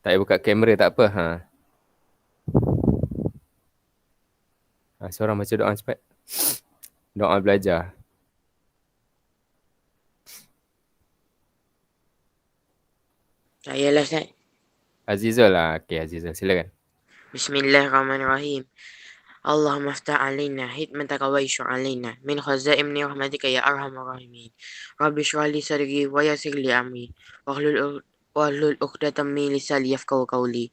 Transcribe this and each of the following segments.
Tak payah buka kamera tak apa. Seorang baca doa cepat. Doa belajar. Saya lah Ustaz. Azizul lah. Okay, Azizul. Silakan. Bismillahirrahmanirrahim. اللهم افتح علينا حكمتك وانشر علينا من خزائن رحمتك يا أرحم الراحمين رب اشرح لي صدري ويسر لي أمري واحلل عقدة من لساني يفقهوا قولي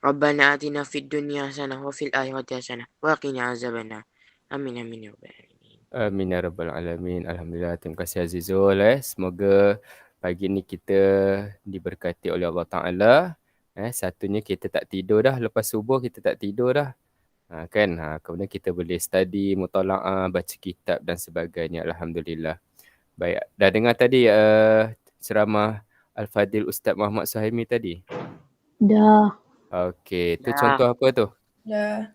ربنا آتنا في الدنيا حسنة وفي الآخرة حسنة وقنا عذاب النار آمين آمين يا رب العالمين. Amin ya rabbal alamin. Alhamdulillah. Terima kasih Azizul. Semoga pagi ni kita diberkati oleh Allah Ta'ala. Satunya kita tak tidur dah. Lepas subuh kita tak tidur dah. Kan? Kemudian kita boleh study, mutalaah, baca kitab dan sebagainya. Alhamdulillah. Baik. Dah dengar tadi ceramah Al-Fadil Ustaz Muhammad Suhaimi tadi? Dah. Okey. Tu contoh apa tu? Dah.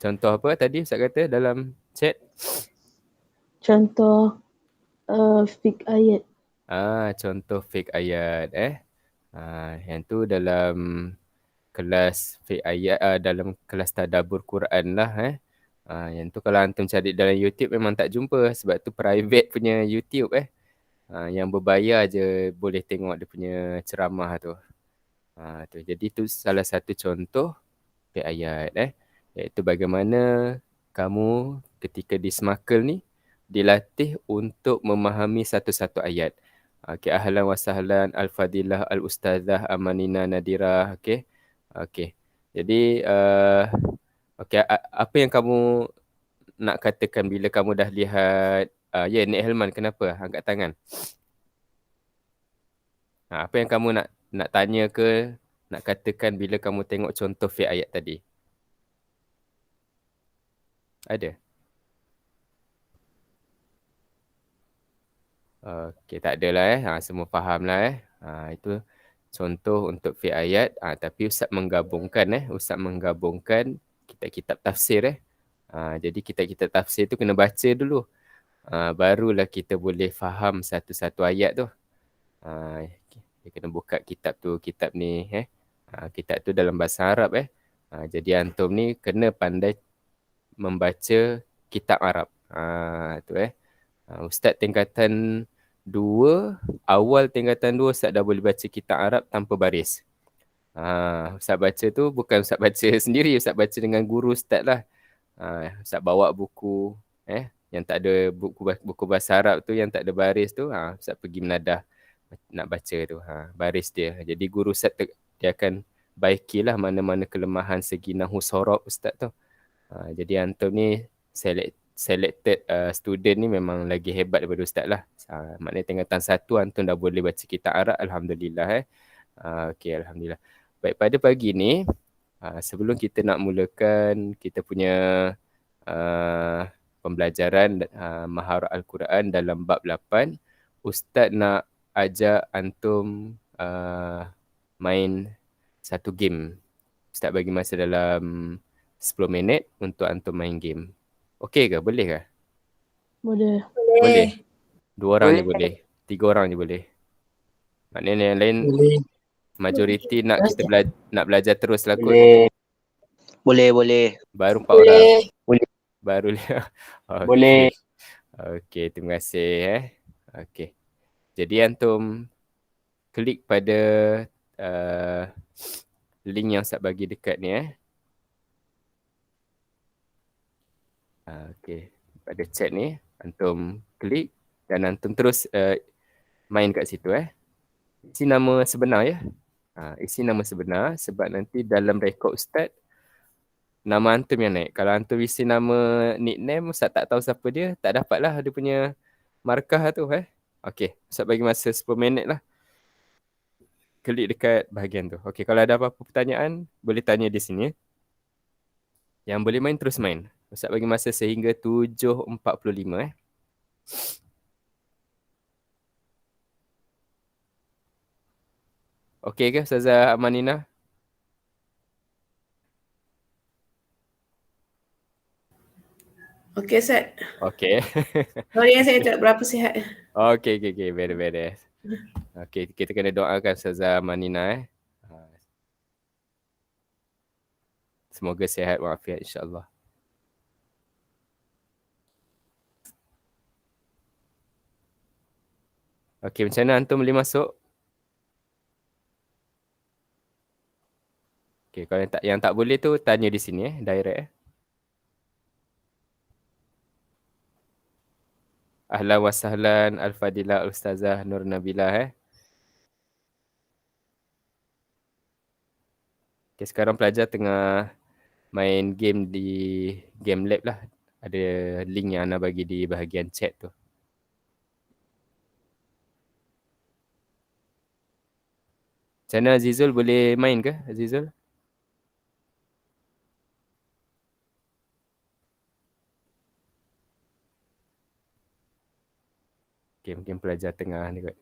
Contoh apa tadi Ustaz kata dalam chat? Contoh fake ayat. Contoh fake ayat yang tu dalam kelas fake ayat dalam kelas tadabbur Quran lah yang tu kalau antum cari dalam YouTube memang tak jumpa sebab tu private punya YouTube yang berbayar je boleh tengok dia punya ceramah tu. Jadi tu salah satu contoh fake ayat iaitu bagaimana kamu ketika di Smarkle ni dilatih untuk memahami satu-satu ayat. Okey, ahlan wa sahlan Al-Fadilah Al-Ustazah Amanina Nadira. Okey. Jadi apa yang kamu nak katakan bila kamu dah lihat Nik Helman, kenapa angkat tangan? Apa yang kamu nak tanya ke, nak katakan bila kamu tengok contoh fake ayat tadi? Ada? Okey, tak adalah semua faham lah itu contoh untuk fake ayat. Tapi Ustaz menggabungkan kitab-kitab tafsir jadi kitab-kitab tafsir tu kena baca dulu. Barulah kita boleh faham satu-satu ayat tu. Kita kena buka kitab tu, kitab ni kitab tu dalam bahasa Arab jadi antum ni kena pandai membaca kitab Arab. Tu Ustaz tingkatan 2, awal tingkatan 2 Ustaz dah boleh baca kitab Arab tanpa baris. Ustaz baca tu bukan Ustaz baca sendiri, Ustaz baca dengan guru Ustaz lah. Ustaz bawa buku yang tak ada buku bahasa Arab tu, yang tak ada baris tu, Ustaz pergi menadah nak baca tu, baris dia. Jadi guru Ustaz dia akan baikilah mana-mana kelemahan segi nahwu sorab Ustaz tu. Jadi antum ni selected student ni memang lagi hebat daripada Ustaz lah. Maknanya tingkatan 1 antum dah boleh baca kitab Arab, Alhamdulillah. Okey, Alhamdulillah. Baik, pada pagi ni sebelum kita nak mulakan kita punya pembelajaran Maharah Al-Quran dalam bab 8, Ustaz nak ajak antum main satu game. Ustaz bagi masa dalam 10 minit untuk antum main game. Okey ke? Boleh ke? Boleh. Boleh. 2 orang je boleh. 3 orang je boleh. Maknanya yang lain majoriti nak kita belajar terus lah kot. Boleh. Baru 4 orang. Boleh. Baru okay. Boleh. Okey, terima kasih Okey. Jadi antum klik pada link yang Ustaz bagi dekat ni Okey, pada chat ni antum klik dan antum terus main kat situ Isi nama sebenar isi nama sebenar sebab nanti dalam rekod Ustaz nama antum yang naik. Kalau antum isi nama nickname Ustaz tak tahu siapa dia, tak dapatlah dia punya markah tu Okey, Ustaz bagi masa 10 minit lah. Klik dekat bahagian tu. Okey, kalau ada apa-apa pertanyaan boleh tanya di sini. Yang boleh main terus main. Ustaz bagi masa sehingga 7.45 Okey ke Ustazah Amanina? Okey, Ustaz. Okey. Sorry yang saya tak berapa sihat. Okey. Beres. Okey, kita kena doakan Ustazah Amanina Semoga sihat walafiat insya-Allah. Okey, macam mana antum boleh masuk? Okey, kalau yang tak boleh tu tanya di sini direct Ahlan wa sahlan Al-Fadilah Ustazah Nur Nabilah Okay, sekarang pelajar tengah main game di game lab lah. Ada link yang Ana bagi di bahagian chat tu. Macam mana Azizul, boleh main ke Azizul? Okay, mungkin pelajar tengah ni kot.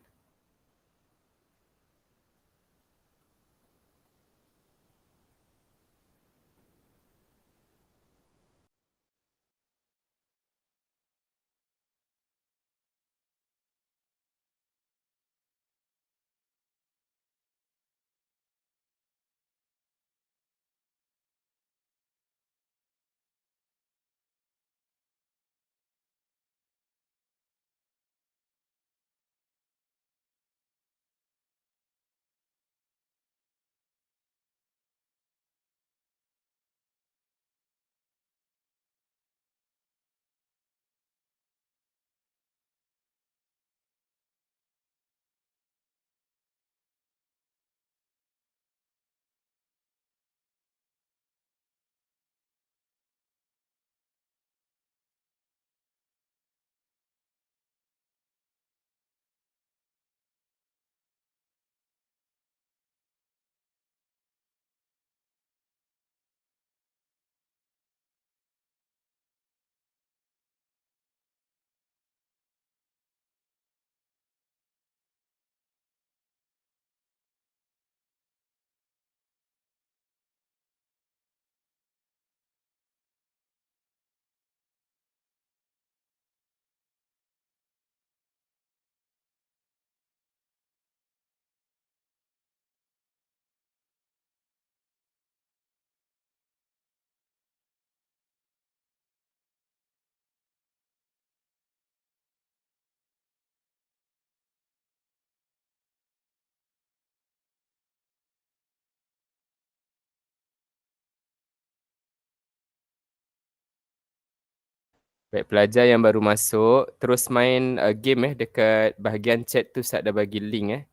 Baik, pelajar yang baru masuk, terus main game dekat bahagian chat tu Ustaz dah bagi link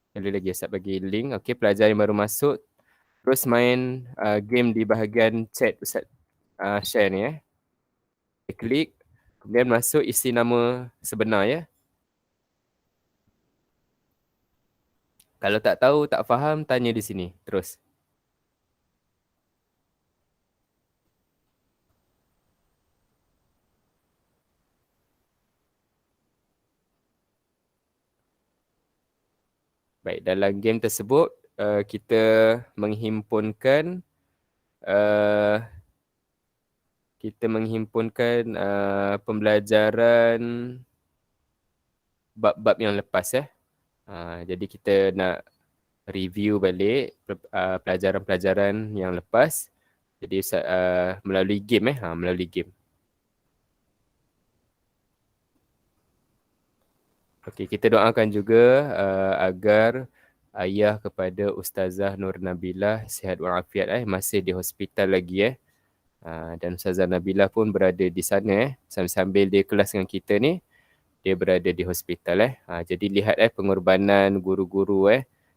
Sekali lagi Ustaz bagi link. Okey, pelajar yang baru masuk, terus main game di bahagian chat Ustaz share ni Klik, kemudian masuk isi nama sebenar Kalau tak tahu, tak faham, tanya di sini terus. Baik, dalam game tersebut kita menghimpunkan pembelajaran bab-bab yang lepas jadi kita nak review balik pelajaran-pelajaran yang lepas. Jadi melalui game melalui game. Okey, kita doakan juga agar ayah kepada Ustazah Nur Nabilah sihat walafiat masih di hospital lagi dan Ustazah Nabilah pun berada di sana sambil dia kelas dengan kita ni, dia berada di hospital jadi lihat pengorbanan guru-guru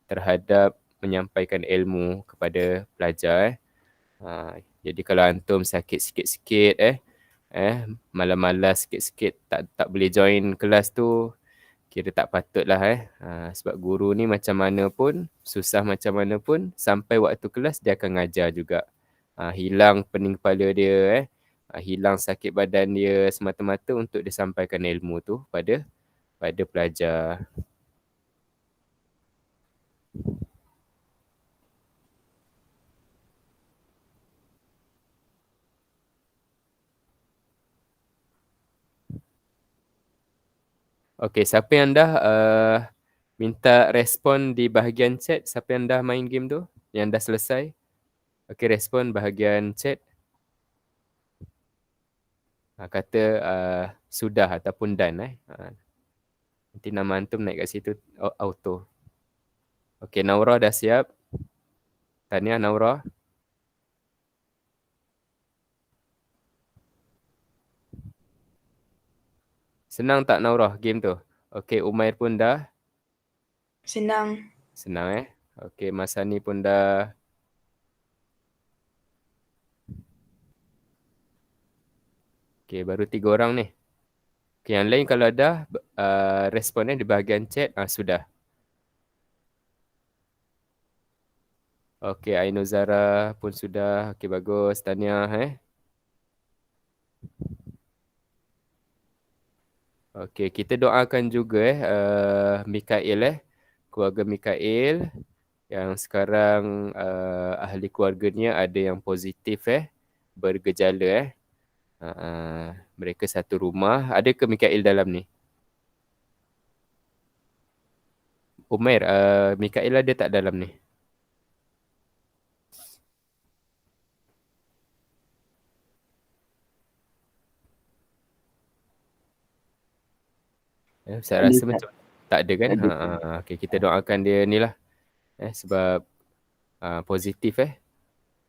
terhadap menyampaikan ilmu kepada pelajar jadi kalau antum sakit sikit-sikit malas-malas sikit-sikit tak boleh join kelas tu, kira tak patutlah sebab guru ni macam mana pun, susah macam mana pun, sampai waktu kelas dia akan ngajar juga. Hilang pening kepala dia hilang sakit badan dia semata-mata untuk disampaikan ilmu tu pada pelajar. Okey, siapa yang dah minta respon di bahagian chat, siapa yang dah main game tu? Yang dah selesai? Okey, respon bahagian chat. Kata sudah ataupun done. Nanti nama antum naik kat situ auto. Okey, Naura dah siap. Tahniah Naura. Senang tak Naura game tu? Okey, Umair pun dah. Senang. Senang Okey, Masani pun dah. Okey, baru 3 orang ni. Okey, yang lain kalau dah responnya di bahagian chat sudah. Okey, Ainuzara pun sudah. Okey, bagus. Tahniah Okey, kita doakan juga Mikael keluarga Mikael yang sekarang ahli keluarganya ada yang positif bergejala mereka satu rumah. Ada ke Mikael dalam ni? Umair, Mikael ada tak dalam ni? Saya rasa macam tak ada kan? Okey, kita doakan dia ni lah. Sebab positif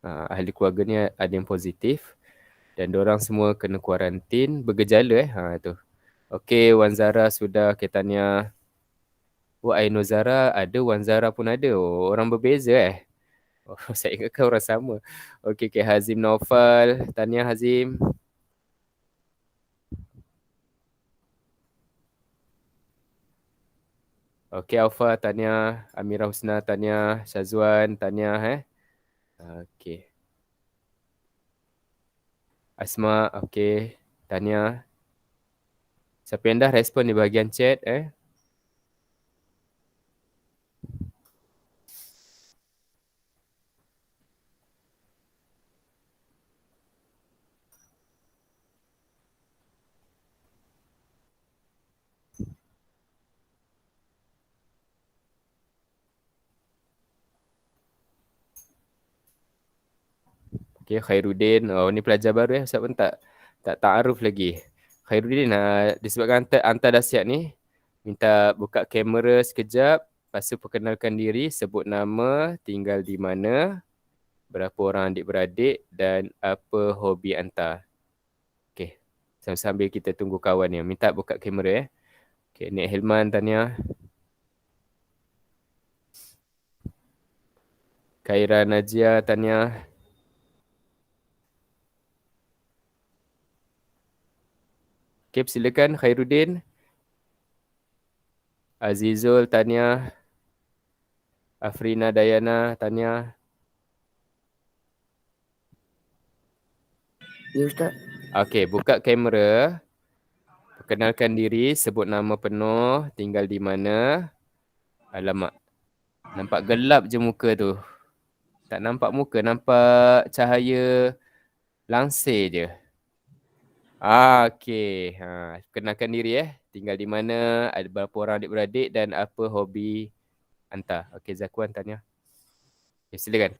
ahli keluarganya ada yang positif dan diorang semua kena kuarantin bergejala tu. Okey, Wan Zara sudah, Tahniah. Ainul Zara ada, Wan Zara pun ada. Oh, orang berbeza saya ingatkan orang sama. Okey, Hazim Naufal. Tahniah Hazim. Okey, Alfa, tahniah. Amira Husna, tahniah. Syazwan, tahniah Okey. Asma, okey. Tahniah. Siapa yang dah respon di bahagian chat Okey, Khairuddin. Oh, ni pelajar baru Ustaz pun tak ta'aruf lagi. Khairuddin, disebabkan hantar dah siap ni, minta buka kamera sekejap, lepas tu perkenalkan diri, sebut nama, tinggal di mana, berapa orang adik-beradik dan apa hobi hantar. Okey, sambil kita tunggu kawan ni. Minta buka kamera Okey, Nik Hilman, tahniah. Khaira Najia, tahniah. Okey, silakan Khairuddin. Azizul, tahniah. Afrina Dayana, tahniah. Ya Ustaz. Okey, buka kamera. Perkenalkan diri, sebut nama penuh, tinggal di mana. Alamak, nampak gelap je muka tu. Tak nampak muka, nampak cahaya langsir je. Okey. Perkenalkan diri tinggal di mana, ada berapa orang adik-beradik dan apa hobi anda. Okey, Zakwan, tahniah. Okay, silakan.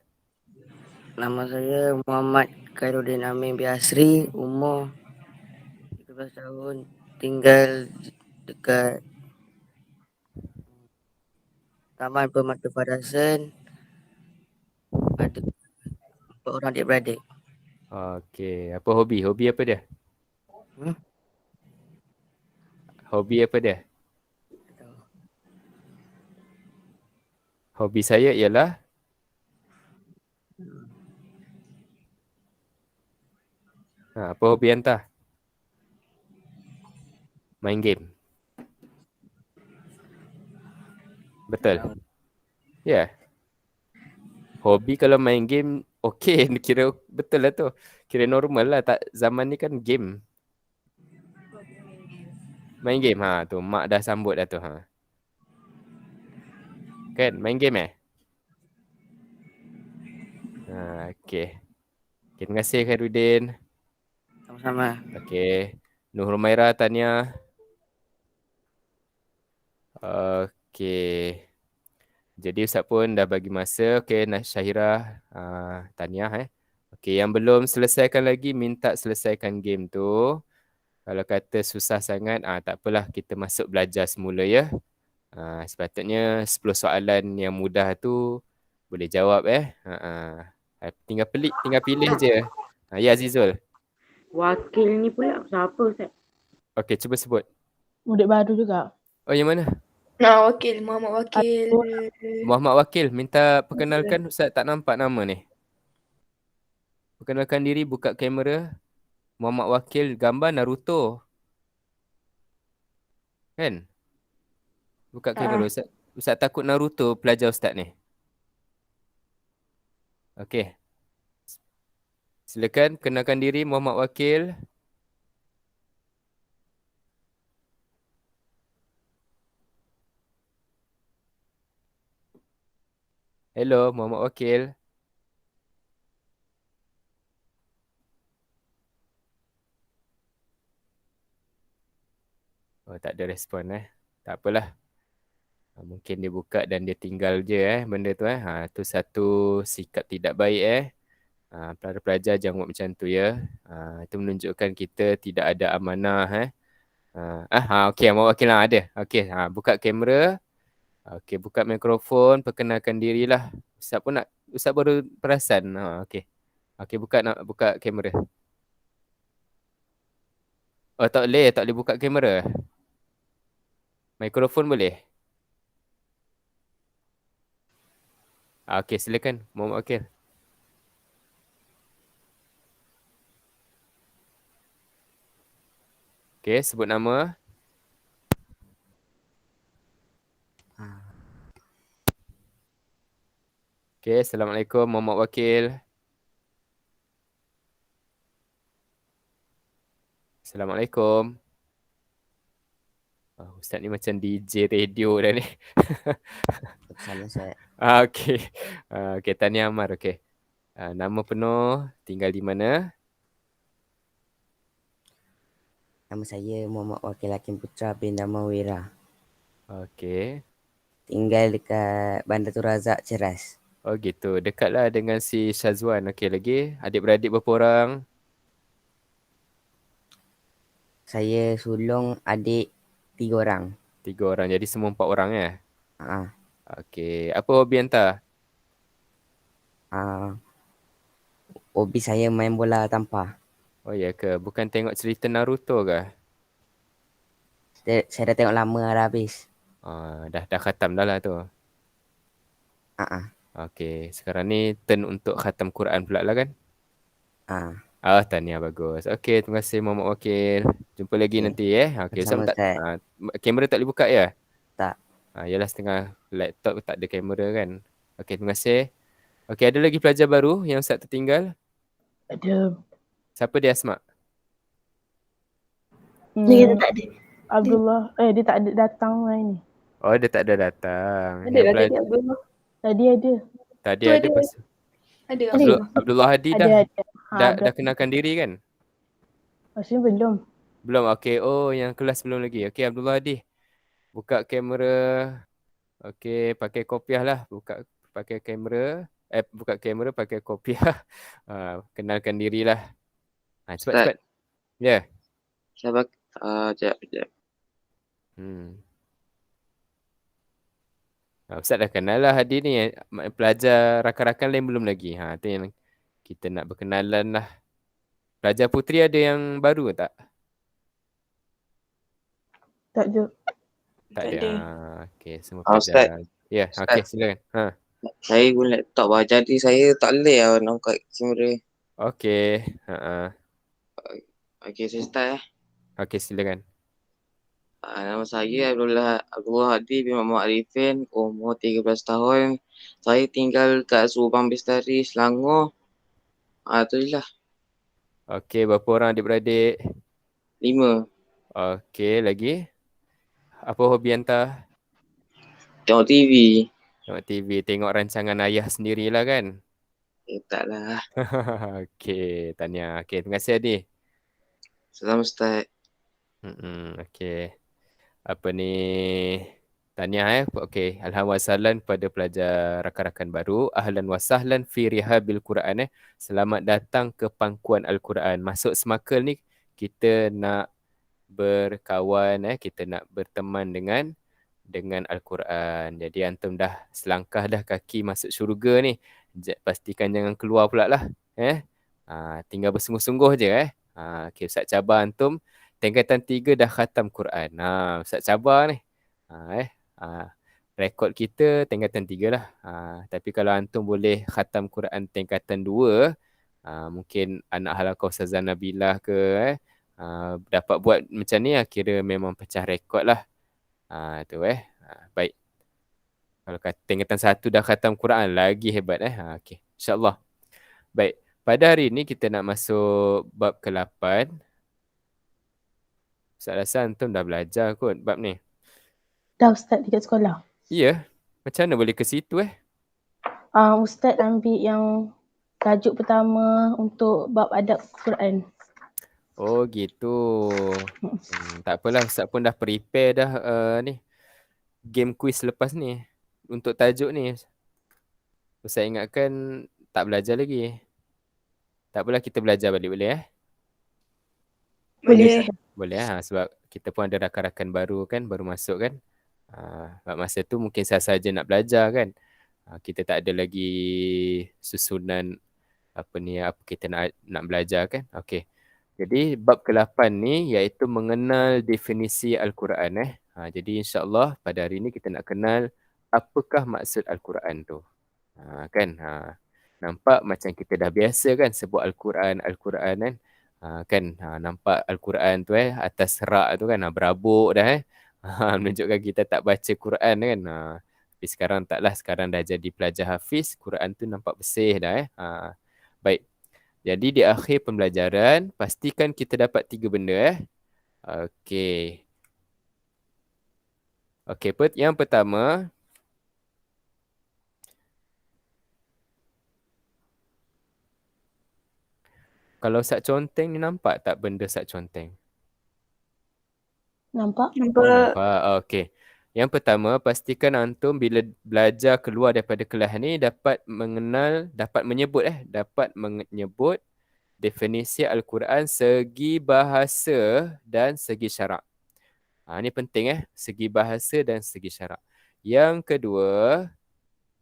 Nama saya Muhammad Khairuddin Amin Biasri, umur 13 tahun, tinggal dekat Taman Permata Fadasan. Ada 4 orang adik-beradik. Okey, apa hobi? Hobi apa dia? Hobi apa dia? Hobi saya ialah apa hobi anda? Main game. Betul? Ya. Hobi kalau main game okey, kira betul lah tu. Kira normal lah, tak zaman ni kan game. Main game tu, mak dah sambut dah tu Kan, main game okey. Terima kasih Khairuddin. Sama-sama. Okey. Nur Humaira, tahniah. Okey. Jadi Ustaz pun dah bagi masa. Okey, Syahirah, tahniah. Okey, yang belum selesaikan lagi, minta selesaikan game tu. Kalau kata susah sangat, tak apalah, kita masuk belajar semula ya. Sepatutnya 10 soalan yang mudah tu boleh jawab tinggal pilih je. Ya Azizul. Wakil ni pula siapa Ustaz? Okey, cuba sebut. Murid baru juga. Oh, yang mana? Nah, Wakil. Muhammad Wakil. Muhammad Wakil, minta perkenalkan. Ustaz tak nampak nama ni. Perkenalkan diri, buka kamera. Muhammad Wakil, gambar Naruto. Kan? Buka kamera. Ustaz takut Naruto pelajar Ustaz ni. Okey. Silakan kenalkan diri, Muhammad Wakil. Hello, Muhammad Wakil. Oh, tak ada respon Tak apalah. Mungkin dia buka dan dia tinggal je benda tu tu satu sikap tidak baik pelajar-pelajar jangan buat macam tu ya. Itu menunjukkan kita tidak ada amanah okey, Muhammad Wakil ada. Okey, buka kamera. Okey, buka mikrofon, perkenalkan dirilah. Ustaz baru perasan. Okey. Okey, buka kamera. Oh, tak boleh buka kamera. Mikrofon boleh? Okey, silakan Muhammad Wakil. Okey, sebut nama. Okey, Assalamualaikum Muhammad Wakil. Assalamualaikum. Ustaz ni macam DJ radio dah ni. Salam saya. Okey. Okey, Tahniah Ammar. Okey. Nama penuh, tinggal di mana? Nama saya Muhammad Wakil Hakim Putra bin Damawira. Okey. Tinggal dekat Bandar Tun Razak, Ceras. Oh gitu. Dekatlah dengan si Syazwan. Okey, lagi adik-beradik berapa orang? Saya sulung adik 3 orang. 3 orang. Jadi semua 4 orang ya? Ah, Okey. Apa hobi hantar? hobi saya main bola tampar. Oh ya ke? Bukan tengok cerita Naruto ke? Saya dah tengok lama dah habis. Dah khatam dah lah tu. Okey. Sekarang ni turn untuk khatam Quran pula lah kan? Tahniah, bagus. Okey, terima kasih Muhammad Wakil. Jumpa lagi nanti Okey, Sama-sama, Ustaz. kamera tak boleh buka ya? Tak. Yalah, setengah laptop tak ada kamera kan. Okey, terima kasih. Okey, ada lagi pelajar baru yang Ustaz tertinggal? Ada. Siapa dia, Asma? Dia tak ada. Abdullah. Dia tak ada datang hari ni. Oh, dia tak ada datang. Ada tadi Abdullah. Tadi ada. Tadi Tu ada ada. pas. Ada. Abdullah Hadi Ada. dah kenalkan diri kan? Maksudnya belum. Belum. Okey. Oh, yang kelas belum lagi. Okey, Abdullah Hadi. Buka kamera. Okey, pakai kopiah lah. Pakai kamera. Buka kamera, pakai kopiah. Kenalkan dirilah. Cepat-cepat. Ya. Siapa? Sekejap. Ustaz dah kenal lah Hadi ni. Pelajar rakan-rakan lain belum lagi. Tu yang kita nak berkenalan lah. Pelajar puteri ada yang baru tak? Tak ada. Tak ada. Okey, semua Ustaz. pelajar. Ya, okey, silakan. Saya guna laptop jadi saya tak boleh nak buka kamera. Okey. Okey, saya start Okey, silakan. Nama saya Abdullah Hadi bin Muhammad Arifin, umur 13 tahun. Saya tinggal kat Subang Bestari, Selangor. Tu je lah. Okey, berapa orang adik-beradik? 5. Okey, lagi? Apa hobi hantar? Tengok TV. Tengok TV, tengok rancangan ayah sendirilah kan? Taklah. Okey, tahniah. Okey, terima kasih Hadi. Salam Ustaz. Okey. Apa ni? Tahniah Okey, alhamdulillah wasahlan pada pelajar rakan-rakan baru. Ahlan wasahlan fi rihabil Quran Selamat datang ke pangkuan Al-Quran. Masuk Smarkle ni kita nak berkawan kita nak berteman dengan Al-Quran. Jadi antum dah selangkah dah kaki masuk syurga ni. Pastikan jangan keluar pula lah. Tinggal bersungguh-sungguh je Okey, Ustaz cabar antum tingkatan 3 dah khatam Quran. Ustaz cabar ni. Rekod kita tingkatan 3 lah. Tapi kalau antum boleh khatam Quran tingkatan 2, mungkin anak halaqah Ustazah Nabilah ke dapat buat macam ni, kira memang pecah rekod lah. Tu baik. Kalau tingkatan 1 dah khatam Quran, lagi hebat Okey, insyaAllah. Baik, pada hari ni kita nak masuk bab ke-8. Ustaz rasa antum dah belajar kot bab ni. Dah Ustaz dekat sekolah. Ya, macam mana boleh ke situ Ustaz ambil yang tajuk pertama untuk bab adab Quran. Oh gitu. Tak apalah, Ustaz pun dah prepare dah ni game quiz lepas ni untuk tajuk ni. Ustaz ingatkan tak belajar lagi. Tak apalah, kita belajar balik boleh Boleh. Boleh sebab kita pun ada rakan-rakan baru kan, baru masuk kan. Masa tu mungkin saja nak belajar kan. Kita tak ada lagi susunan apa kita nak belajar kan. Okey. Jadi bab ke-8 ni iaitu mengenal definisi Al-Quran jadi insya-Allah pada hari ni kita nak kenal apakah maksud Al-Quran tu. Kan. Nampak macam kita dah biasa kan sebut Al-Quran kan. Nampak Al-Quran tu atas rak tu kan berabuk dah menunjukkan kita tak baca Quran kan. Tapi sekarang taklah, sekarang dah jadi pelajar hafiz, Quran tu nampak bersih dah Baik. Jadi di akhir pembelajaran pastikan kita dapat 3 benda Okey. Okey, yang pertama kalau Ustaz conteng ni nampak tak benda Ustaz conteng? Nampak? Nampak. Okey. Yang pertama, pastikan antum bila belajar keluar daripada kelas ni dapat menyebut definisi Al-Quran segi bahasa dan segi syarak. Ini penting segi bahasa dan segi syarak. Yang kedua,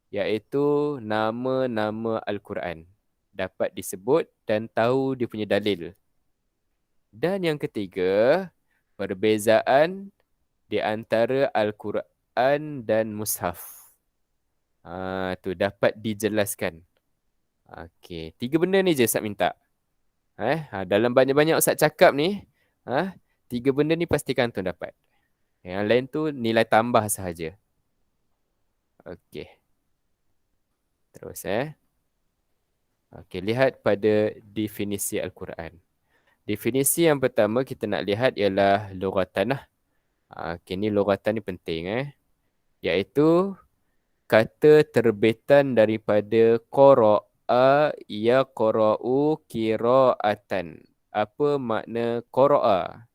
iaitu nama-nama Al-Quran. Dapat disebut dan tahu dia punya dalil. Dan yang ketiga, perbezaan di antara Al-Quran dan Mushaf. Tu dapat dijelaskan. Okey, 3 benda ni je Ustaz minta. Dalam banyak-banyak Ustaz cakap ni, 3 benda ni pastikan tu dapat. Yang lain tu nilai tambah sahaja. Okey. Terus Okey, lihat pada definisi Al-Quran. Definisi yang pertama kita nak lihat ialah lughatan Okey, ni lughatan ni penting iaitu kata terbitan daripada qara'a yaqra'u qira'atan. Apa makna qara'a?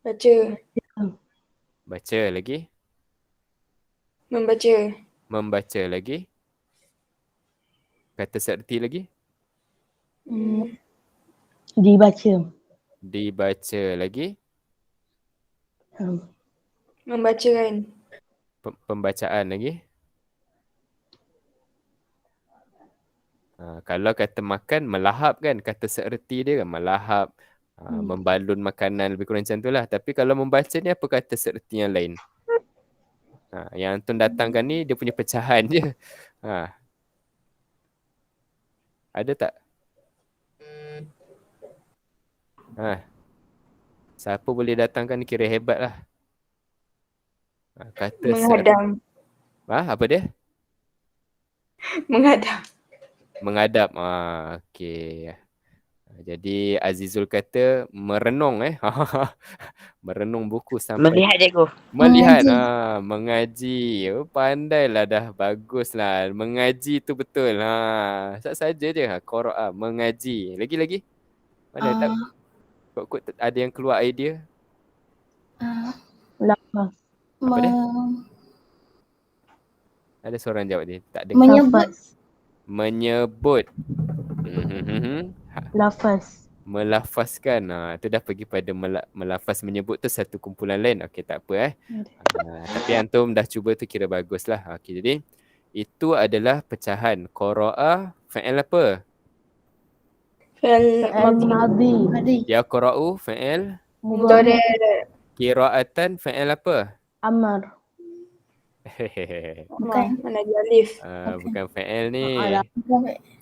Baca. Baca lagi. Membaca. Membaca lagi. Kata serti lagi. Dibaca. Dibaca lagi. Membacakan. Pembacaan lagi. Kalau kata makan, melahap kan. Kata seerti dia kan melahap. Membalun makanan, lebih kurang macam tu lah. Tapi kalau membaca ni apa kata seerti yang lain? Yang antum datangkan ni dia punya pecahan je. Ada tak? Siapa boleh datangkan ni kira hebat lah. Kata Menghadam. Apa dia? Menghadap. Menghadap. Okey. Jadi Azizul kata merenung merenung buku sampai Melihat cikgu. melihat mengaji. Pandailah dah, baguslah. Mengaji tu betul. Saja je qira'a mengaji. Lagi. Mana tak kok ada yang keluar idea? Lafaz. Apa dia? Me- Ada seorang jawab ni. Tak dengar. menyebut. Lafaz. Menyebut. Ha, Lafaz. melafazkan. Tu dah pergi pada melafaz menyebut tu satu kumpulan lain. Okey, tak apa tapi antum dah cuba tu kira bagus lah. Okey, jadi itu adalah pecahan. Qara'a fa'il apa? Fi'il Fi'il madhi. madhi. Yaqra'u fa'il. Mudhari. Qira'atan fa'il apa? Amar. Bukan. Mana ada alif. Bukan fa'il ni. Alah.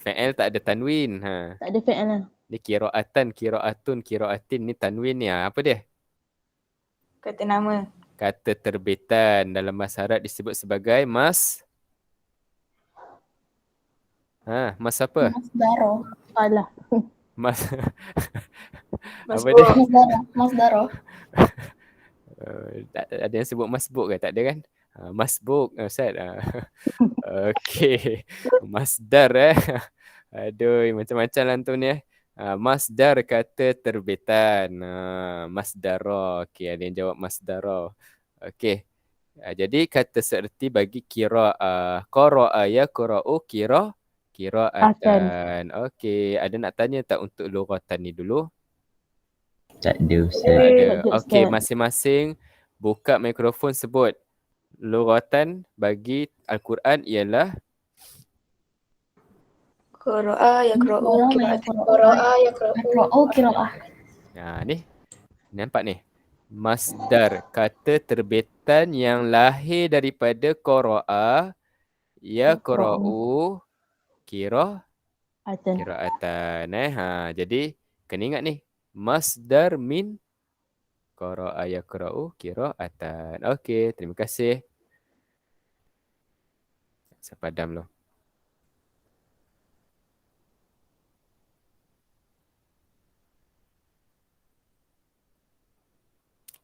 Fa'il tak ada tanwin. Tak ada fi'il lah. Ni qira'atan, qira'atun, qira'atin ni tanwin ni. Apa dia? Kata nama. Kata terbitan dalam bahasa Arab disebut sebagai mas. Mas apa? Masdaro. Salah. Mas. Apa Masbuk. dia? Masdaro. Ada yang sebut masbuk ke? Tak ada kan? Masbuk Ustaz. Okey. Masdar Aduh, macam-macam lah tu ni masdar kata terbitan. Masdara. Okey, ada yang jawab masdara. Okey. Jadi kata seerti bagi qira'ah. Qara'a yaqra'u qira'atan. Okey, ada nak tanya tak untuk lughatan ni dulu? Tak ada Ustaz. Ada. Ustaz. Okey, masing-masing buka mikrofon sebut. Lughatan bagi Al-Quran ialah Qara'a yaqra'u qira'atan. Qara'a yaqra'u qira'ah. ni. Nampak ni. Masdar kata terbitan yang lahir daripada qara'a yaqra'u Atan. qira'atan. Jadi kena ingat ni. Masdar min qara'a yaqra'u qira'atan. Okey, terima kasih. Saya padam lo.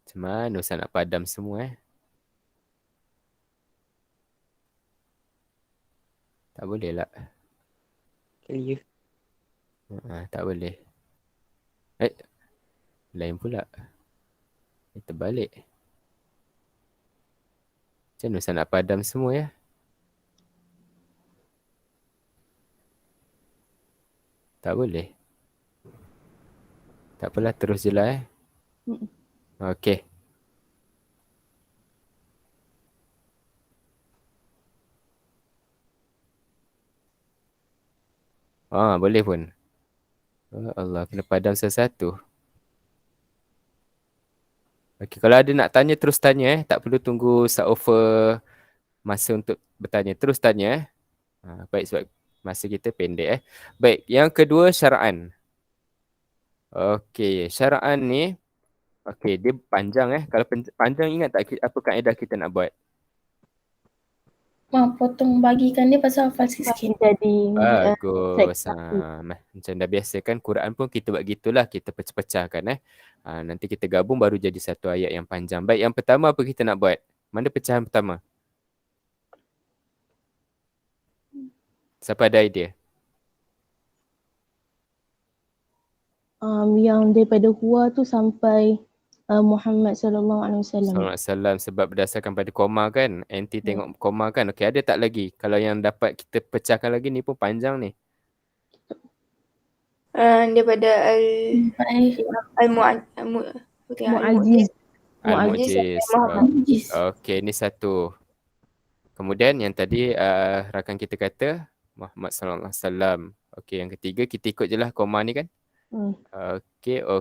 Macam mana Ustaz nak padam semua Tak boleh lah. Clear. Tak boleh. Lain pula. Terbalik. Macam mana Ustaz nak padam semua Tak boleh. Tak apalah, terus je lah Okey. Boleh pun. Allah, kena padam satu-satu. Okey, kalau ada nak tanya, terus tanya Tak perlu tunggu over masa untuk bertanya. Terus tanya Baik, sebab masa kita pendek Baik, yang kedua syara'an. Okey, syara'an ni okey, dia panjang Kalau panjang, ingat tak apa kaedah kita nak buat? Potong bagikan dia pasal hafal sikit. Jadi Bagus. Macam dah biasa kan, Quran pun kita buat gitulah, kita pecah-pecahkan nanti kita gabung baru jadi satu ayat yang panjang. Baik, yang pertama apa kita nak buat? Mana pecahan pertama? Siapa ada idea? Yang daripada Huwa tu sampai Muhammad sallallahu alaihi wasallam. SAW, sebab berdasarkan pada koma kan. Anti tengok koma kan. Okey, ada tak lagi? Kalau yang dapat kita pecahkan lagi, ni pun panjang ni. Daripada Mu'ajiz. Al-Mu'jiz. Okey, ni satu. Kemudian yang tadi rakan kita kata Muhammad sallallahu alaihi wasallam. Okey, yang ketiga kita ikut je lah koma ni kan. Okey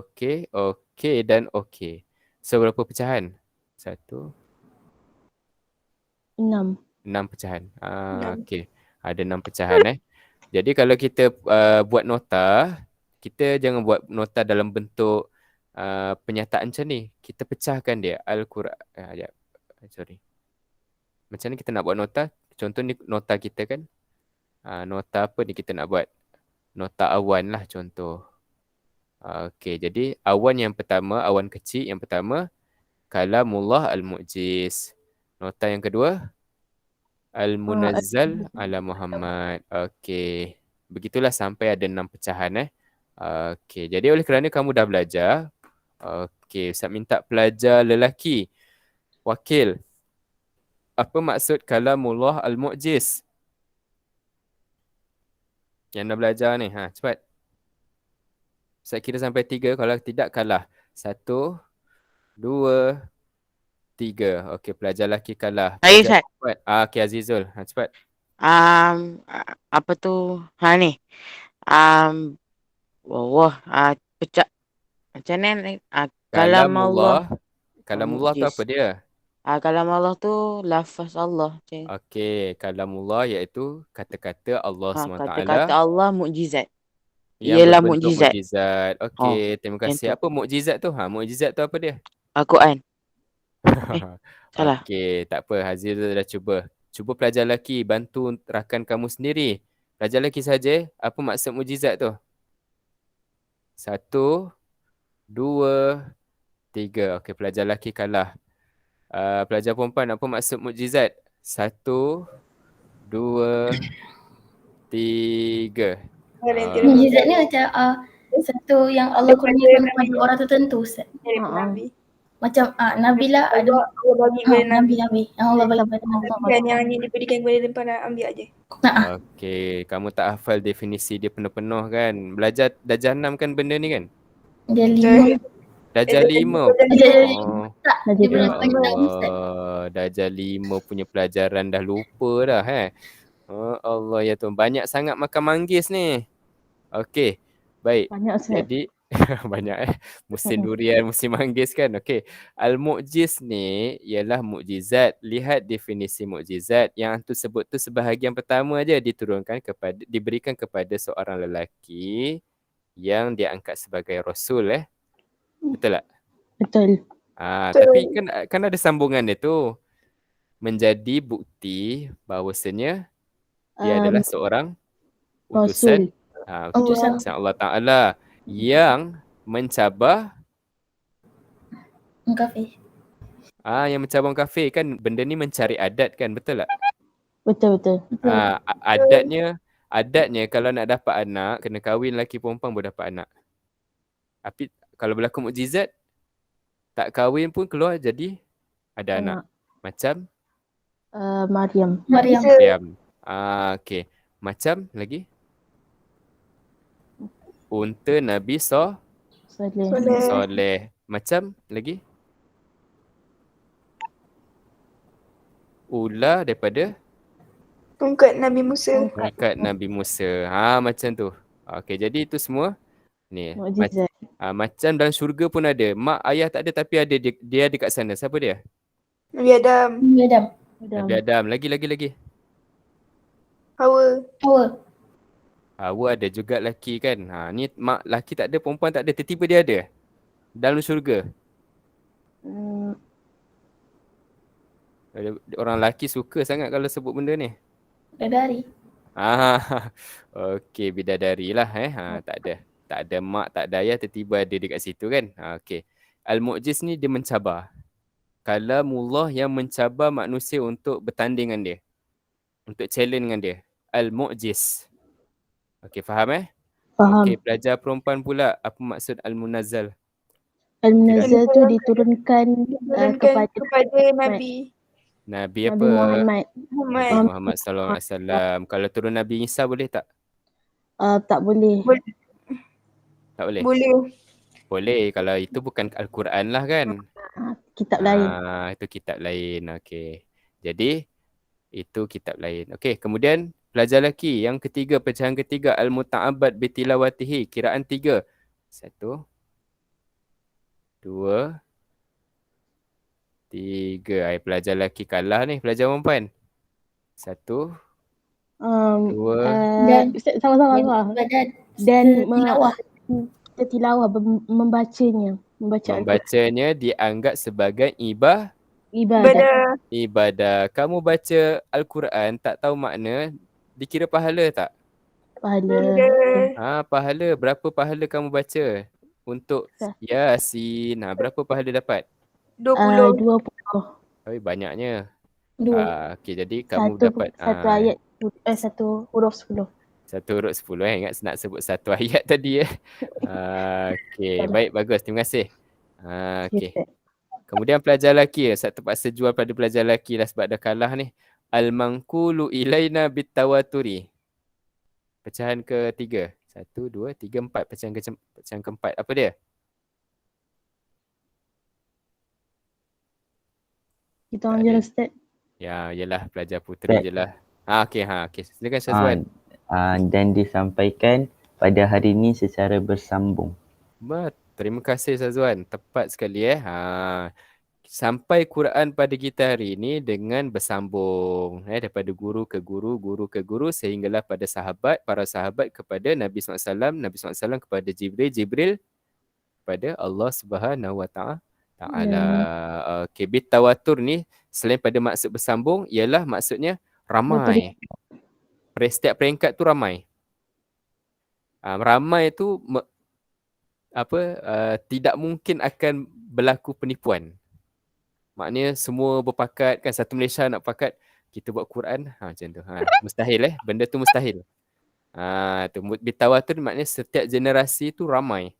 dan okey. So berapa pecahan? 1 6 pecahan. Okey. Ada 6 pecahan Jadi kalau kita buat nota, kita jangan buat nota dalam bentuk penyataan macam ni. Kita pecahkan dia. Al-Quran. Macam ni kita nak buat nota. Contoh ni nota kita kan. Nota apa ni kita nak buat? Nota awan lah contoh. Okey, jadi awan yang pertama, awan kecil yang pertama, Kalamullah Al-Mu'jiz. Nota yang kedua, Al-Munazzal ala Muhammad. Okey, begitulah sampai ada 6 pecahan Okey, jadi oleh kerana kamu dah belajar, okey, Ustaz minta pelajar lelaki, wakil, apa maksud kalamullah al-mu'jiz? Yang dah belajar ni. Cepat. Saya kira sampai 3. Kalau tidak, kalah. 1, 2, 3. Okey, pelajar lelaki kalah. Saya Pelajar Ustaz. perempuan. Okey, Azizul. Cepat. Apa tu? Ni. Pecah. Macam mana? Kalamullah. Kalamullah tu apa dia? Kalamullah tu lafaz Allah. Okey, kalamullah iaitu kata-kata Allah SWT Kata-kata Allah mukjizat. yang Ialah berbentuk mukjizat. mukjizat. Okey, terima kasih. yang tu. Apa mukjizat tu? Mukjizat tu apa dia? Al-Quran. Salah. Okey, tak apa. Hazil dah cuba. Cuba pelajar lelaki bantu rakan kamu sendiri. Pelajar lelaki saja. Apa maksud mukjizat tu? 1, 2, 3. Okey, pelajar lelaki kalah. Pelajar perempuan, apa maksud mukjizat? 1, 2, 3. Mukjizat ni macam satu yang Allah kurniakan kepada orang tertentu, Ustaz. Nabi. Macam Nabi lah ada Allah bagi kepada Nabi. Nabi yang Allah bagi kepada Nabi. Dan yang ni diberikan kepada dia nak ambil aje. Okey, kamu tak hafal definisi dia penuh-penuh kan? Belajar darjah 6 kan benda ni kan? Dia 5. Darjah 5. Tak, dia belum bagi tahu, Ustaz. Darjah 5 punya pelajaran dah lupa dah Oh Allah ya Tuhan, banyak sangat makan manggis ni. Okey, baik. Banyak Ustaz. Jadi banyak musim durian, musim manggis kan. Okey. Al-mu'jiz ni ialah mukjizat. Lihat definisi mukjizat. Yang tu sebut tu sebahagian pertama aja diberikan kepada seorang lelaki yang diangkat sebagai rasul Betul tak? Betul. Tapi kan ada sambungan dia tu. Menjadi bukti bahawasanya dia adalah seorang utusan utusan Allah Ta'ala yang mencabar kafir. Yang mencabar orang kafir kan, benda ni mencari adat kan, betul tak? Betul. Adatnya kalau nak dapat anak kena kahwin lelaki perempuan baru dapat anak. Tapi kalau berlaku mukjizat tak kahwin pun keluar jadi ada anak. Macam Maryam. Okey. Macam lagi? Unta Nabi Soleh. Macam lagi? Ular daripada Tongkat Nabi Musa. Macam tu. Okey, jadi itu semua ni. Mukjizat. Macam dalam syurga pun ada. Mak ayah tak ada tapi ada dia ada kat sana. Siapa dia? Nabi Adam. Nabi Adam. Lagi. Hawa ada juga lelaki kan. Ni mak lelaki tak ada, perempuan tak ada, tiba-tiba dia ada dalam syurga. Orang lelaki suka sangat kalau sebut benda ni. Bidadari. Okey, bidadari lah tak ada mak, tak ada ayah, tiba-tiba ada dekat situ kan. Okey. Al-mu'jiz ni dia mencabar. Kalamullah yang mencabar manusia untuk bertanding dengan dia. Untuk challenge dengan dia. Al-mu'jiz. Okey, faham Faham. Okey, pelajar perempuan pula, apa maksud al-munazzal? Al-munazzal tu diturunkan kepada Nabi. Nabi Nabi apa? Muhammad sallallahu alaihi wasallam. Kalau turun Nabi Isa boleh tak? Tak boleh. Tak boleh? Boleh. Kalau itu bukan Al-Quran lah kan? Kitab lain. Itu kitab lain. Okey. Jadi itu kitab lain. Okey, kemudian pelajar lelaki yang ketiga, pecahan ketiga, al-muta'abbad bitilawatihi, kiraan 3. 1, 2, 3. Pelajar lelaki kalah ni, pelajar perempuan. 1, 2. Sama-sama. Dan tilawah membacanya. Membacanya dianggap sebagai ibadah. Kamu baca Al-Quran tak tahu makna, dikira pahala tak? Pahala. Berapa pahala kamu baca? Untuk Yasin, berapa pahala dapat? 20. Banyaknya. 2. Okey, jadi kamu dapat satu ayat, satu huruf 10. Satu huruf 10 ingat nak sebut satu ayat tadi Okey, baik, bagus. Terima kasih. Okey. Kemudian pelajar lelaki, saya terpaksa jual pada pelajar lelaki lah sebab dah kalah ni. Al-manqulu ilaina bitawaturi. Pecahan ketiga. 1, 2, 3, 4. Pecahan keempat. Apa dia? Kita orang je lah Ustaz. Ya, yelah pelajar puteri je lah. Okey. Silakan Syazwan. Dan disampaikan pada hari ini secara bersambung. Terima kasih Syazwan. Tepat sekali sampai Quran pada kita hari ini dengan bersambung daripada guru ke guru, guru ke guru sehinggalah pada sahabat, para sahabat kepada Nabi SAW, Nabi SAW kepada Jibril, Jibril kepada Allah Subhanahu Wa Ta'ala. Okey, bitawatur ni selain pada maksud bersambung ialah maksudnya ramai. Setiap peringkat tu ramai. Ramai tu tidak mungkin akan berlaku penipuan. Maknanya semua berpakat kan, satu Malaysia nak pakat kita buat Quran macam tu. Mustahil benda tu mustahil. Tu bitawatur maknanya setiap generasi tu ramai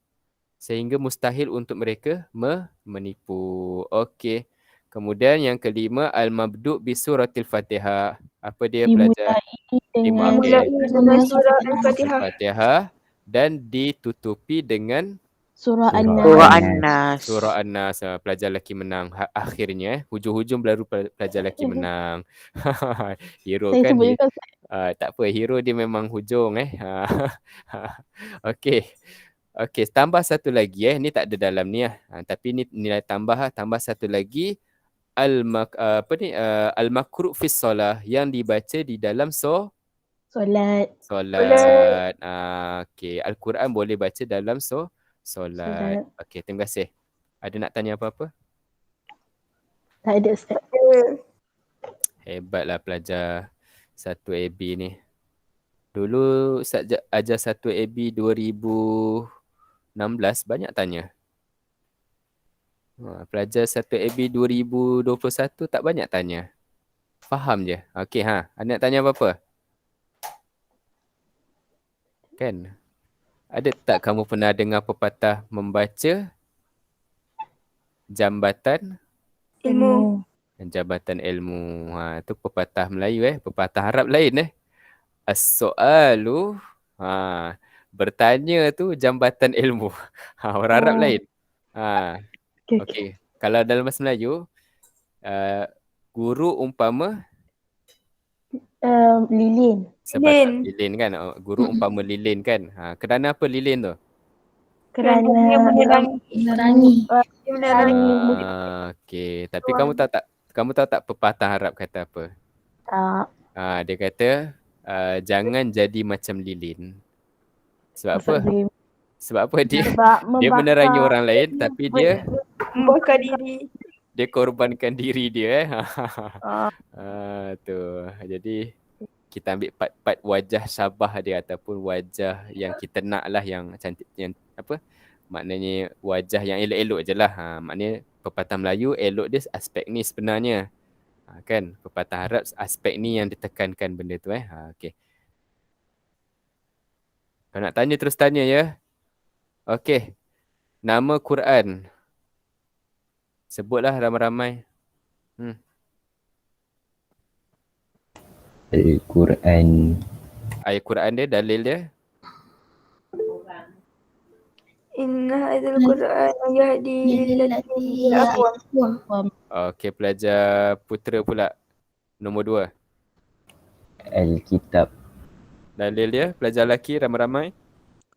sehingga mustahil untuk mereka menipu. Okey. Kemudian yang kelima al-mabdu' bi suratil Fatihah. Apa dia pelajar? Dimulai dengan surah Al-Fatihah dan ditutupi dengan Surah An-Nas. Surah An-Nas. Pelajar lelaki menang akhirnya. Hujung-hujung baru pelajar lelaki menang. Hero saya kan. Tak apa, hero dia memang hujung Okey. Tambah satu lagi ni tak ada dalam ni tapi ni nilai tambah tambah satu lagi al-makru' fi solah yang dibaca di dalam solat. Okey, Al-Quran boleh baca dalam solat. Okey, terima kasih. Ada nak tanya apa-apa? Tak ada Ustaz. Hebatlah pelajar 1AB ni. Dulu Ustaz ajar 1AB 2016 banyak tanya. Pelajar 1AB 2021 tak banyak tanya. Faham je. Okey ada nak tanya apa-apa? Kan? Ada tak kamu pernah dengar pepatah membaca jambatan ilmu? Jabatan ilmu. Tu pepatah Melayu pepatah Arab lain As-soalu bertanya tu jambatan ilmu. Orang Arab lain. Okey. Kalau dalam bahasa Melayu guru umpama lilin. Lilin kan. Guru umpama lilin kan. Kerana apa lilin tu? Kerana menerangi. Okey. Tapi kamu tahu tak pepatah Arab kata apa? Tak. Dia kata jangan jadi macam lilin. Sebab apa? Sebab apa dia menerangi orang lain tapi dia membakar diri. Dia korbankan diri dia tu. Jadi kita ambil part-part wajah syabah dia ataupun wajah yang kita nak lah, yang cantik, yang maknanya wajah yang elok-elok je lah. Maknanya pepatah Melayu elok dia aspek ni sebenarnya. Kan pepatah Arab aspek ni yang ditekankan benda tu okey. Kalau nak tanya terus tanya ya. Okey. Nama Quran. Sebutlah ramai-ramai. Al-Quran. Ayat Quran dia, dalil dia. Inna hadzal Quran yahdi lillati hiya aqwam. Okey, pelajar putera pula. Nombor 2. Al-Kitab. Dalil dia, pelajar lelaki ramai-ramai.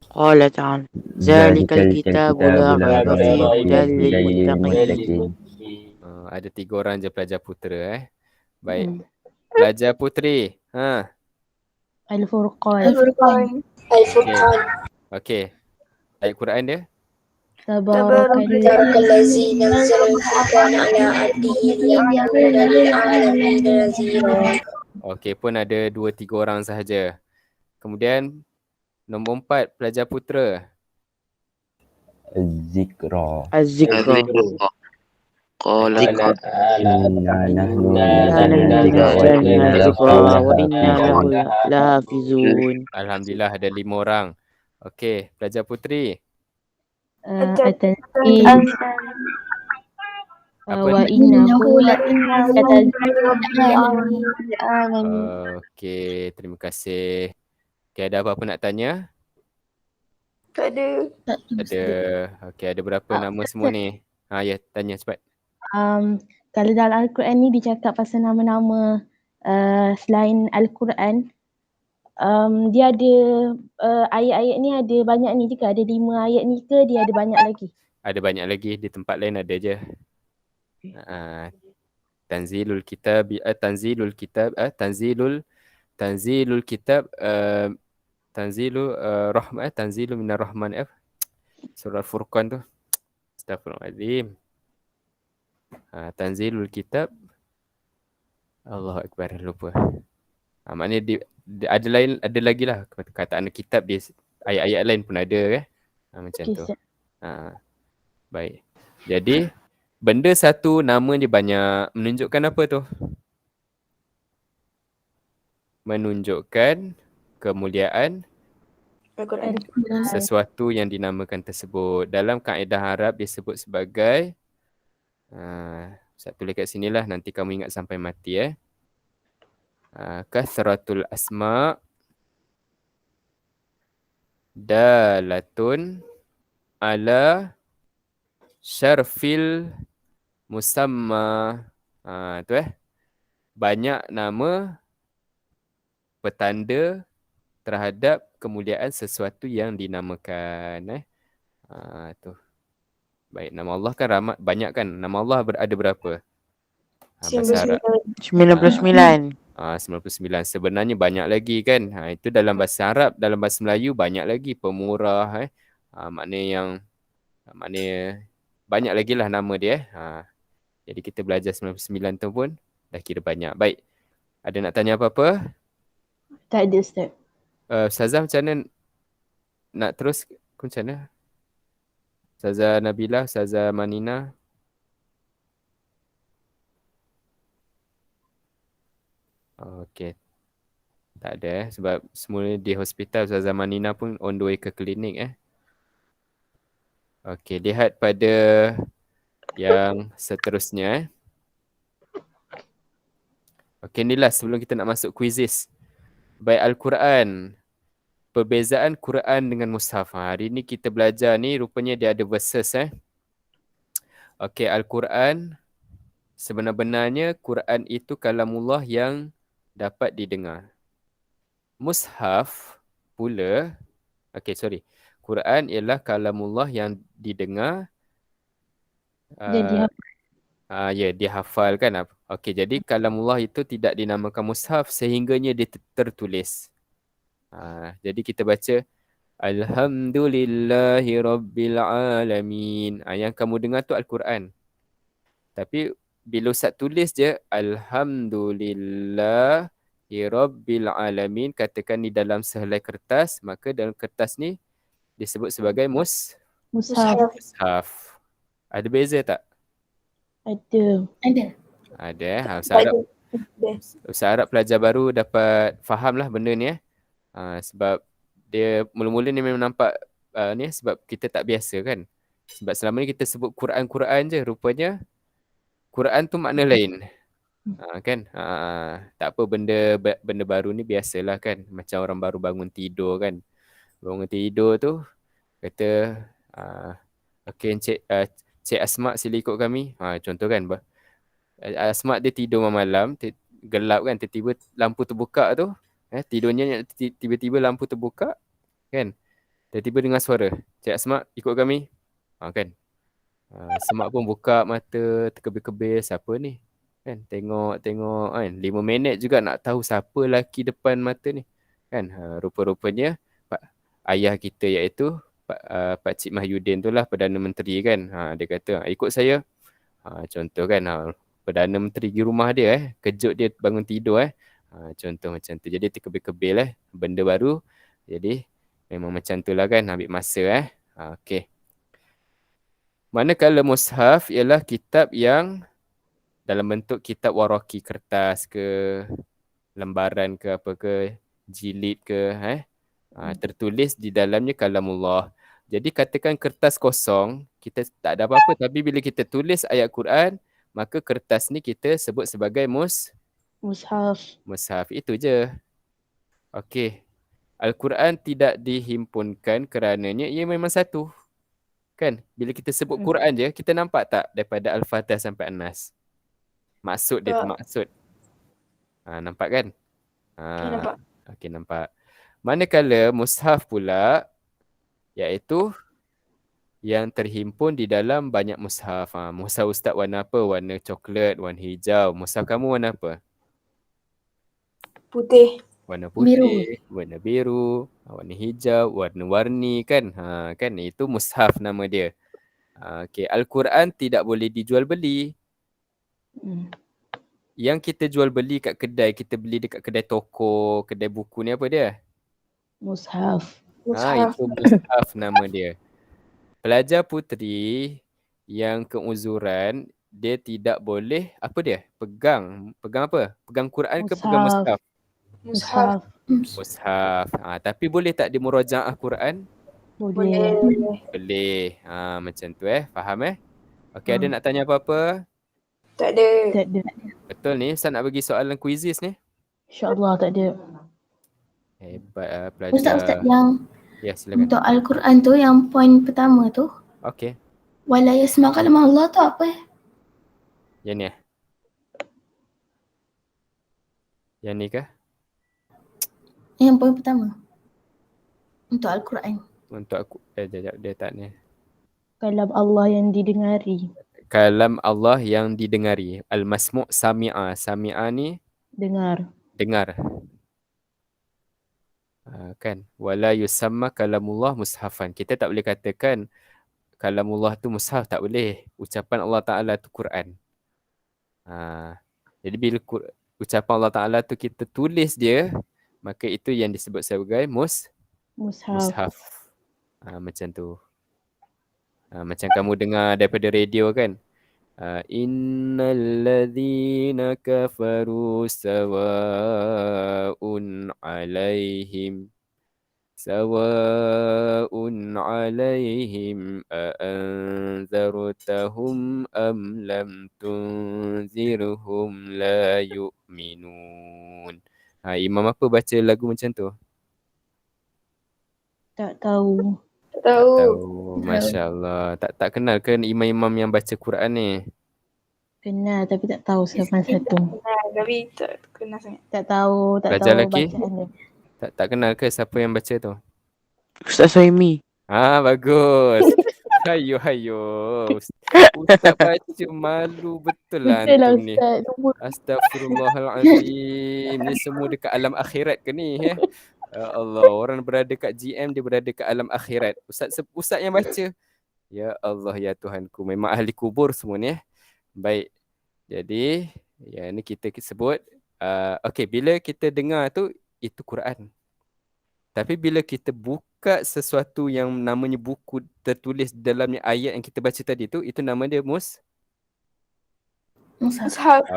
Qala ta'ala zalikal kitabu la raiba fihi hudan lil muttaqin. Ada 3 orang je pelajar putera Baik. Pelajar puteri. Al-Furqan. Okey. Ayat Quran dia. Tabarakallazi nazzala al-furqana ala abdihi liyakuna lil alamin nazira. Okey, pun ada 2-3 orang sahaja. Kemudian nombor 4 pelajar putera. Az-Zikra. Qala Inna nahnu lahafizun. Alhamdulillah ada 5 orang. Okey, pelajar puteri. At-Tanzil. Wa innahu la Okey, terima kasih. Okey, ada apa-apa nak tanya? Tak ada. Tak Ada. Okey, ada berapa nama semua ni? Ya, tanya cepat. Kalau dalam Al-Quran ni dicakap pasal nama-nama selain Al-Quran, dia ada ayat-ayat ni ada banyak ni juga, ada 5 ayat ni ke dia ada banyak lagi? Ada banyak lagi, di tempat lain ada je. Tanzilul kitab, tanzilul kitab, tanzilul kitab, tanzilu minar rahman, surah Al-Furqan tu. Astaghfirullahaladzim. Tanzilul kitab, Allahu Akbar, lupa. Maknanya ada lagi lah kataan kitab di ayat-ayat lain pun ada kan. Macam tu. Baik. Jadi benda satu nama dia banyak menunjukkan apa tu? Menunjukkan kemuliaan Al-Quran. sesuatu yang dinamakan tersebut. Dalam kaedah Arab disebut sebagai saya tulis kat sinilah, nanti kamu ingat sampai mati kasratul asma dalatun ala syarfil musamma. Tu banyak nama petanda terhadap kemuliaan sesuatu yang dinamakan. Tu. Baik, nama Allah kan banyak kan? Nama Allah ada berapa? Bahasa Arab. 99. 99. Sebenarnya banyak lagi kan. Itu dalam bahasa Arab. Dalam bahasa Melayu banyak lagi. Pemurah. Maknanya banyak lagi lah nama dia. Jadi kita belajar 99 tu pun dah kira banyak. Baik. Ada nak tanya apa-apa? Tak ada, Ustaz. Ustazah macam mana nak terus? Macam mana? Ustazah Nabila, Ustazah Manina. Okey. Tak ada sebab semua di hospital. Ustazah Manina pun on the way ke klinik Okey, lihat pada yang seterusnya Okey, inilah sebelum kita nak masuk quizzes. Baik, Al-Quran. Perbezaan Quran dengan Mushaf. Hari ni kita belajar ni rupanya dia ada verses Okey, Al-Quran sebenar-benarnya Quran itu kalamullah yang dapat didengar. Mushaf pula, Quran ialah kalamullah yang didengar dihafal kan. Okey, jadi kalamullah itu tidak dinamakan mushaf sehingganya dia tertulis. Jadi kita baca Alhamdulillahi Rabbil Alamin. Yang kamu dengar tu Al-Quran. Tapi bila Ustaz tulis je Alhamdulillahi Rabbil Alamin, katakan di dalam sehelai kertas, maka dalam kertas ni disebut sebagai mushaf. Ada beza tak? Ada. Ada. Ustaz Arab pelajar baru dapat faham lah benda ni sebab dia mula-mula ni memang nampak sebab kita tak biasa kan. Sebab selama ni kita sebut Quran je, rupanya Quran tu makna lain. Kan? Tak apa, benda baru ni biasalah kan. Macam orang baru bangun tidur kan. Bangun tidur tu kata okey Cik Asma sila ikut kami. Contoh kan. Asma dia tidur malam, gelap kan, tiba-tiba lampu terbuka tu. Tidurnya tiba-tiba lampu terbuka kan. Tiba-tiba dengar suara, Cik Asma ikut kami. Kan. Semak pun buka mata, terkebir-kebir, siapa ni? Kan, tengok kan. 5 minit juga nak tahu siapa lelaki depan mata ni. Kan, rupa-rupanya ayah kita iaitu Pak Cik Mahyudin tu lah Perdana Menteri kan. Dia kata ikut saya. Contoh kan, Perdana Menteri di rumah dia kejut dia bangun tidur contoh macam tu. Jadi terkebir-kebir benda baru. Jadi memang macam tu lah kan, ambil masa okey. Manakala mushaf ialah kitab yang dalam bentuk kitab waraki, kertas ke, lembaran ke apa ke, jilid ke, tertulis di dalamnya kalamullah. Jadi katakan kertas kosong, kita tak ada apa-apa, tapi bila kita tulis ayat Quran, maka kertas ni kita sebut sebagai Mushaf. mushaf. Itu je. Okey. Al-Quran tidak dihimpunkan kerananya ia memang satu. Kan? Bila kita sebut Quran je, kita nampak tak daripada Al-Fatihah sampai An-Nas? Maksud dia tu maksud. Nampak kan? Nampak. Okey, nampak. Manakala mushaf pula, iaitu yang terhimpun di dalam banyak mushaf. Mushaf Ustaz warna apa? Warna coklat, warna hijau. Mushaf kamu warna apa? Putih. Warna putih, warna biru, warna hijau, warna-warni kan. Kan itu mushaf nama dia. Okey, Al-Quran tidak boleh dijual beli. Yang kita jual beli kat kedai, kita beli dekat kedai toko, kedai buku ni apa dia? Mushaf. Itu mushaf nama dia. Pelajar puteri yang keuzuran, dia tidak boleh, apa dia? Pegang apa? Pegang Quran ke pegang mushaf? Mushaf. Mushaf. Tapi boleh tak dia murajaah Quran? Boleh. Boleh. Macam tu faham Okey, ada nak tanya apa-apa? Tak ada. Betul ni, Ustaz nak bagi soalan kuisis ni. InsyaAllah tak ada. Hebat pelajar. Ustaz yang ya, silakan. untuk Al-Quran tu yang poin pertama tu. Okey. Wala yasma kalam Allah tu apa Yang ni Yang ni kah? Yang poin pertama. Untuk Al-Quran. Untuk aku, jap, dia tak ni. Kalam Allah yang didengari. Kalam Allah yang didengari. Al-masmu' sami'a. Sami'a ni? Dengar. Kan? Wala yusamma kalamullah mushafan. Kita tak boleh katakan kalamullah tu mushaf, tak boleh. Ucapan Allah Ta'ala tu Quran. Jadi bila ucapan Allah Ta'ala tu kita tulis dia, maka itu yang disebut sebagai mushaf. Macam tu. Macam kamu dengar daripada radio kan? Innal ladzina kafaru sawa'un alaihim a'anzartahum am lam tunzirhum la yu'minun. Imam apa baca lagu macam tu? Tak tahu. Masya Allah. Tak kenal ke imam-imam yang baca Quran ni? Kenal tapi tak tahu siapa satu. Tapi tak kenal sangat. Tak tahu Pelajar lelaki? bacaan dia. Tak kenal ke siapa yang baca tu? Ustaz Suhaimi. Bagus. Hayo. Ustaz baca malu betul lah antum ni. Astaghfirullahalazim. Ni semua dekat alam akhirat ke ni? Ya Allah, orang berada kat GM, dia berada kat alam akhirat. Ustaz yang baca. Ya Allah, ya Tuhanku. Memang ahli kubur semua ni. Baik. Jadi, ni kita sebut. Okey, bila kita dengar tu, itu Quran. Tapi bila kita buka sesuatu yang namanya buku tertulis dalamnya ayat yang kita baca tadi tu, itu nama dia Mushaf.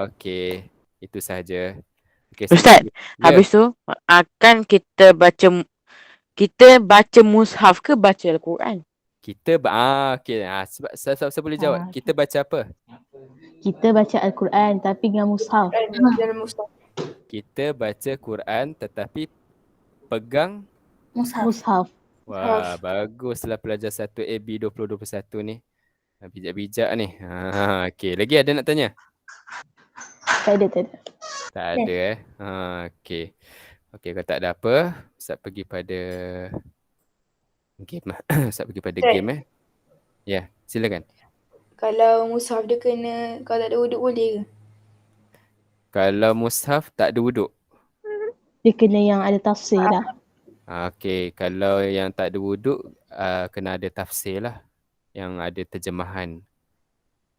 Okey, itu sahaja. Okay, Ustaz, habis tu akan kita baca mushaf ke baca Al-Quran? Kita sebab saya boleh jawab. Kita baca apa? Kita baca Al-Quran tapi dengan mushaf. Kita baca Quran tetapi pegang Mushaf. Wah, baguslah pelajar 1AB 2021 ni. Bijak-bijak ni. Okey, lagi ada nak tanya? Tak ada. Tak ada okey. Okey, kalau tak ada apa, Ustaz pergi pada game. Ustaz pergi pada game Ya, silakan. Kalau mushaf dia kena, kalau tak ada wuduk boleh ke? Kalau mushaf tak ada wuduk? Dia kena yang ada tafsir lah. Okey, kalau yang tak ada wuduk, kena ada tafsir lah. Yang ada terjemahan.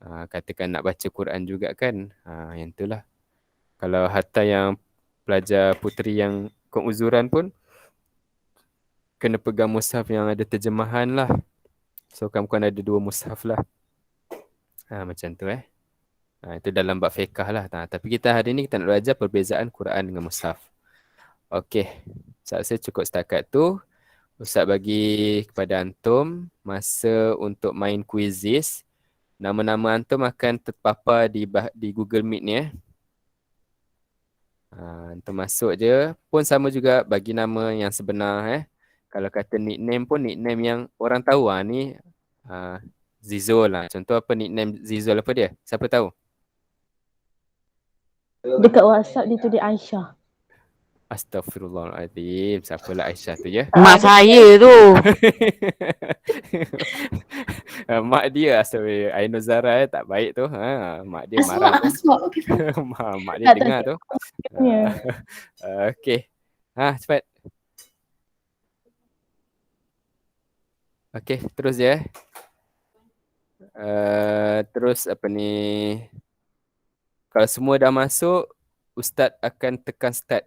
Katakan nak baca Quran juga kan. Yang itulah. Kalau hatta yang pelajar puteri yang keuzuran pun, kena pegang mushaf yang ada terjemahan lah. So, kamu kan ada 2 mushaf lah. Macam tu itu dalam bab fiqh lah. Tapi kita hari ni kita nak belajar perbezaan Quran dengan mushaf. Okey. Saya cukup setakat tu. Ustaz bagi kepada antum masa untuk main quizzes nama-nama antum akan terpapar di Google Meet ni antum masuk je. Pun sama juga bagi nama yang sebenar Kalau kata nickname pun nickname yang orang tahu ni Zizul lah. Contoh apa nickname Zizul apa dia? Siapa tahu? Dekat WhatsApp dia tulis Aisyah. Astaghfirullahaladzim. Siapalah Aisyah tu ya? Mak saya tu. Mak dia Astagfirullah. Ainul Zara tak baik tu. Mak dia marah tu. Asma, okay. Mak dia dengar tu. Ya. Okey. Cepat. Okey, terus je. Terus apa ni? Kalau semua dah masuk, Ustaz akan tekan start.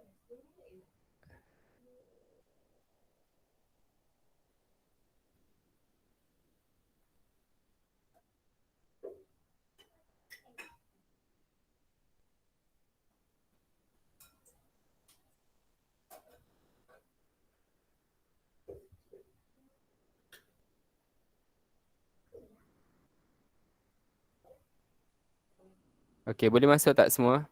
Okey, boleh masuk tak semua?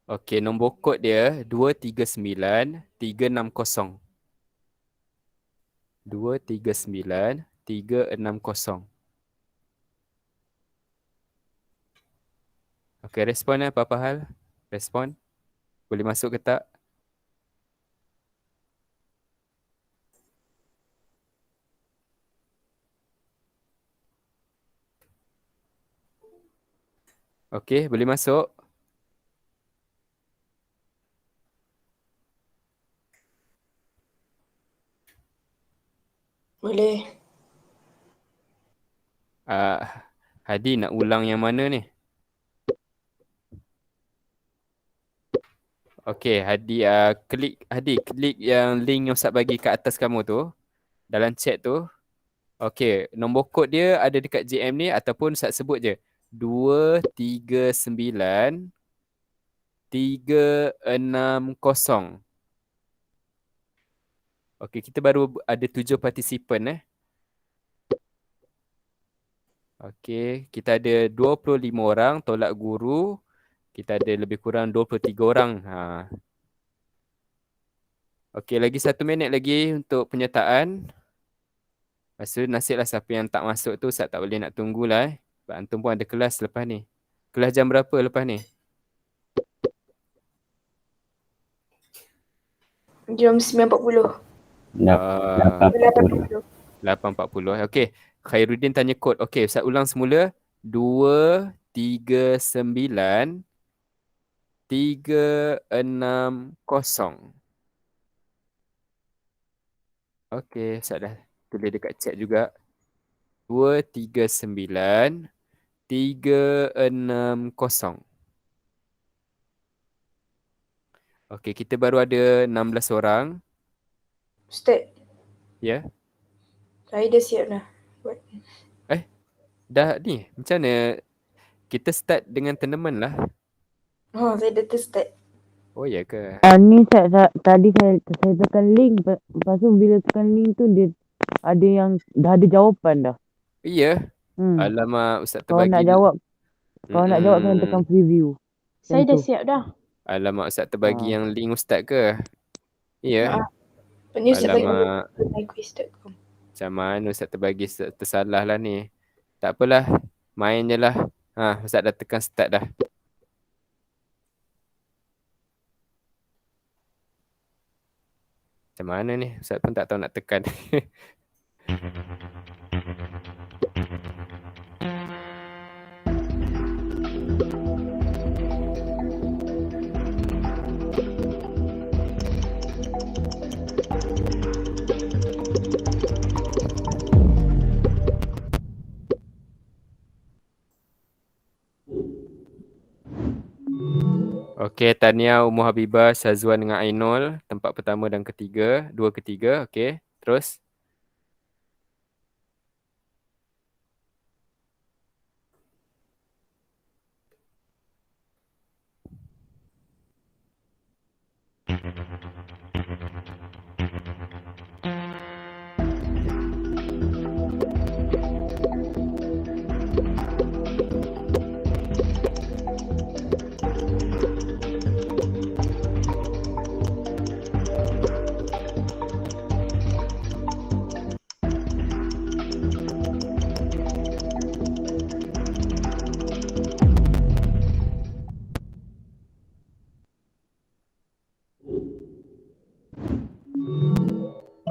Okey, nombor kod dia 239 360. 239 360. Okey, respon apa hal? Respon. Boleh masuk ke tak? Okey, boleh masuk. Boleh. Hadi nak ulang yang mana ni? Okey, Hadi klik yang link yang Ustaz bagi kat atas kamu tu. Dalam chat tu. Okey, nombor kod dia ada dekat JM ni ataupun Ustaz sebut je. 239 360. Okey, kita baru ada 7 partisipan Okey, kita ada 25 orang tolak guru. Kita ada lebih kurang 23 orang. Okey, lagi 1 minit lagi untuk penyertaan. Lepas tu nasiblah siapa yang tak masuk tu Ustaz tak boleh nak tunggulah Sebab antum pun ada kelas lepas ni. Kelas jam berapa lepas ni? Jam 9.40. 8.40. 8.40. Okey. Khairuddin tanya kod. Okey, Ustaz ulang semula. 239 360. Okey, Ustaz dah tulis dekat chat juga. 239 360. Okey, kita baru ada 16 orang. Ustaz, Ya. saya dah siap dah. Dah ni, macam mana? Kita start dengan tournament lah. Saya dah start. Oh ya ke? Ni tadi saya tekan link. Lepas tu bila tekan link tu dia ada yang dah ada jawapan dah. Iya. Alamak, Ustaz Kalau terbagi. nak jawab kena tekan preview. Saya dah siap dah. Alamak, Ustaz terbagi yang link Ustaz ke? Iya. Ni Ustaz bagi Alamak. myquiz.com. Macam mana Ustaz terbagi tersalah lah ni. Tak apalah. Main je lah. Ustaz dah tekan start dah. Macam mana ni? Ustaz pun tak tahu nak tekan. Okey, Tania, Ummu Habibah, Syazwan dengan Ainul. Tempat pertama dan ketiga. 2 ketiga. Okey, terus.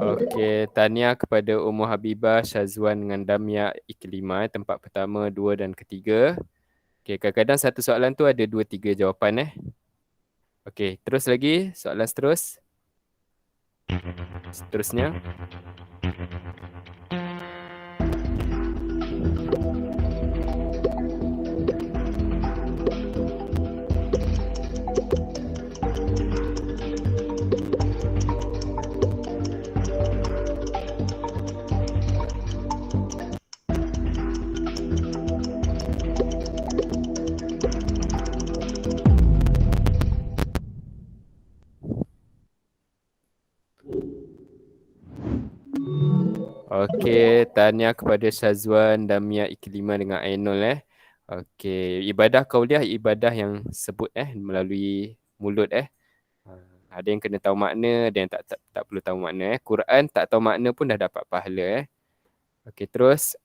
Okey, tahniah kepada Ummu Habibah, Syazwan dengan Damia Iklimah, tempat pertama, 2 dan ketiga. Okey, kadang-kadang satu soalan tu ada 2-3 jawapan Okey, terus lagi soalan seterusnya. Okey, tahniah kepada Syazwan, Damia Iklimah dengan Ainul Okey, ibadah kauliah ibadah yang sebut melalui mulut Ada yang kena tahu makna, ada yang tak perlu tahu makna Quran tak tahu makna pun dah dapat pahala Okey, terus.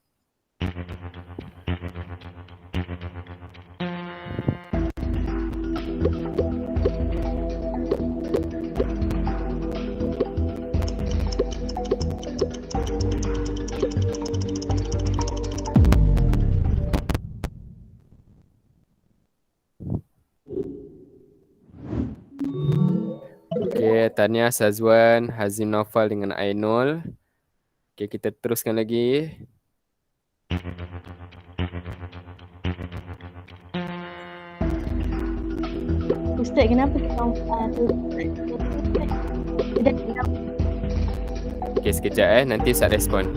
Okey, tahniah Syazwan, Hazim Naufal dengan Ainul. Okey, kita teruskan lagi. Ustaz, kenapa kita Okey, sekejap nanti Ustaz respon.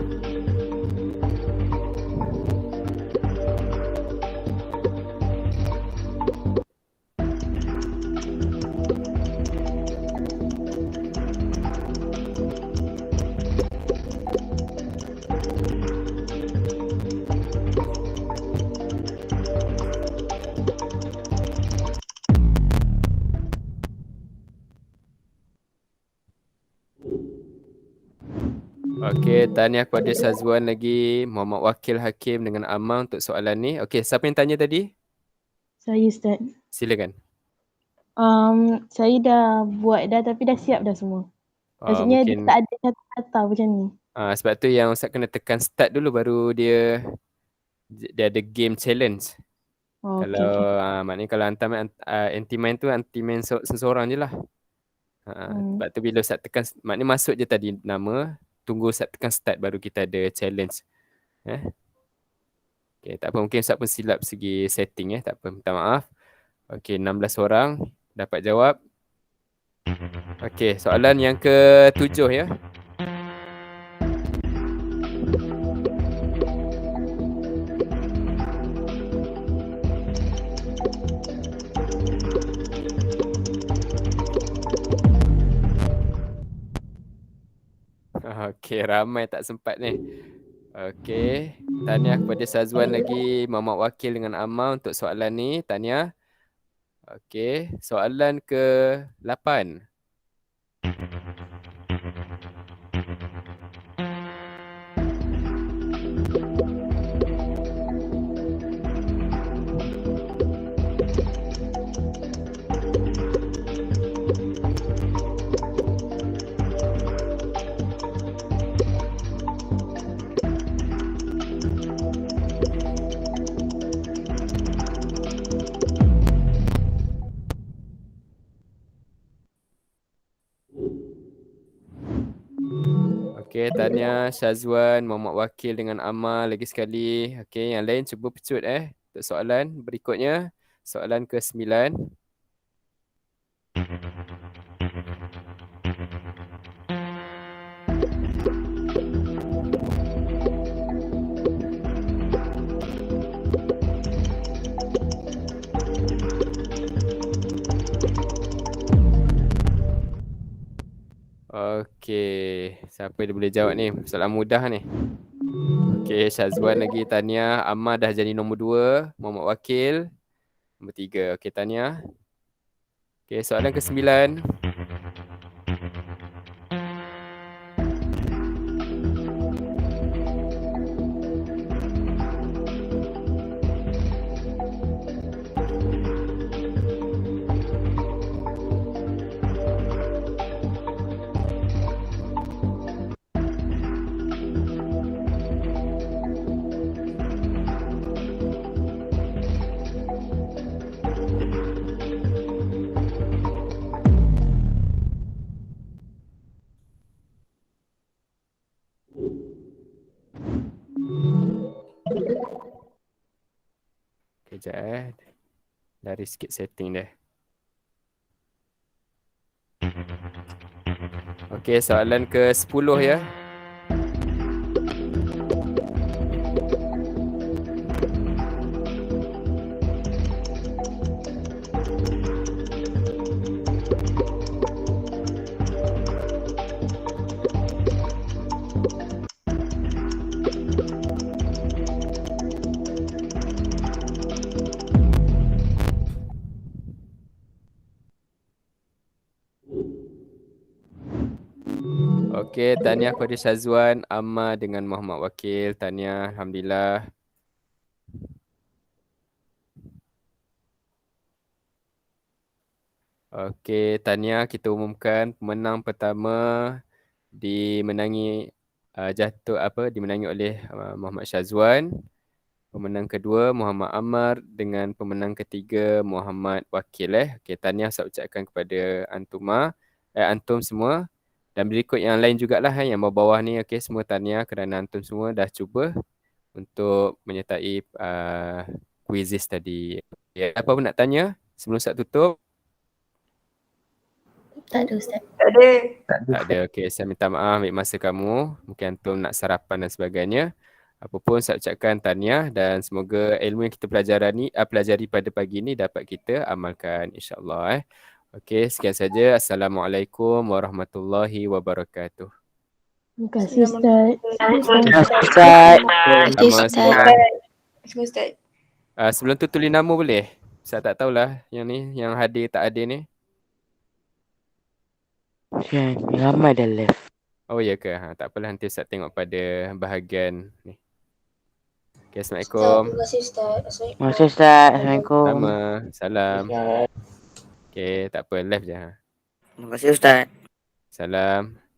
Okey, tahniah kepada Syazwan lagi, Muhammad Wakil Hakim dengan Amal untuk soalan ni. Okey, siapa yang tanya tadi? Saya, Ustaz. Silakan. Saya dah buat dah tapi dah siap dah semua. Maksudnya Mungkin dia tak ada kata-kata macam ni. sebab tu yang Ustaz kena tekan start dulu baru dia ada game challenge. Oh, Kalau maknanya kalau hantar anti-main tu anti-main seseorang je lah. Sebab tu bila Ustaz tekan, maknanya masuk je tadi nama, tunggu Ustaz tekan start baru kita ada challenge. Okay, tak apa, mungkin Ustaz pun silap segi setting tak apa, minta maaf. Okey, 16 orang dapat jawab. Okey, soalan yang ke-7 Okey, ramai tak sempat ni. Okey, tahniah kepada Syazwan lagi, Muhammad Wakil dengan Amal untuk soalan ni. Tahniah. Okey, soalan ke-8. Okey, tahniah Syazwan, Muhammad Wakil dengan Amal lagi sekali. Okey, yang lain cuba pecut untuk soalan berikutnya. Soalan ke-9. Okey, siapa dia boleh jawab ni? Soalan mudah ni. Okey, Syazwan lagi, Tania. Ammar dah jadi nombor 2. Muhammad Wakil nombor 3. Okey, Tania. Okey, soalan ke-9. Kejap Lari sikit setting dia. Okey, soalan ke-10 ya. Okey, tahniah kepada Syazwan, Ammar dengan Muhammad Wakil. Tahniah, alhamdulillah. Okey, tahniah, kita umumkan pemenang pertama dimenangi dimenangi oleh Muhammad Syazwan. Pemenang kedua Muhammad Ammar dengan pemenang ketiga Muhammad Wakil. Okey, tahniah saya ucapkan kepada antum semua. Dan berikut yang lain jugalah yang bawah-bawah ni. Okey, semua tahniah kerana antum semua dah cuba untuk menyertai quizzes tadi. Okay, apa pun nak tanya sebelum saya tutup? Tak ada Ustaz. Tak ada. Okey, saya minta maaf ambil masa kamu. Mungkin antum nak sarapan dan sebagainya. Apapun saya ucapkan tahniah dan semoga ilmu yang kita pelajari pada pagi ini dapat kita amalkan insya-Allah. Okey, sekian saja. Assalamualaikum warahmatullahi wabarakatuh. Terima kasih Ustaz. Ustaz. Sebelum tu tulis nama boleh? Saya tak tahulah yang ni, yang hadir tak hadir ni. Ramai dah left. Oh ya ke? Tak apalah, nanti Ustaz tengok pada bahagian ni. Okay, Assalamualaikum. Terima kasih Ustaz. Terima kasih Ustaz. Assalamualaikum. Sama. Salam. Okay, tak apa, left je. Terima kasih Ustaz. Salam.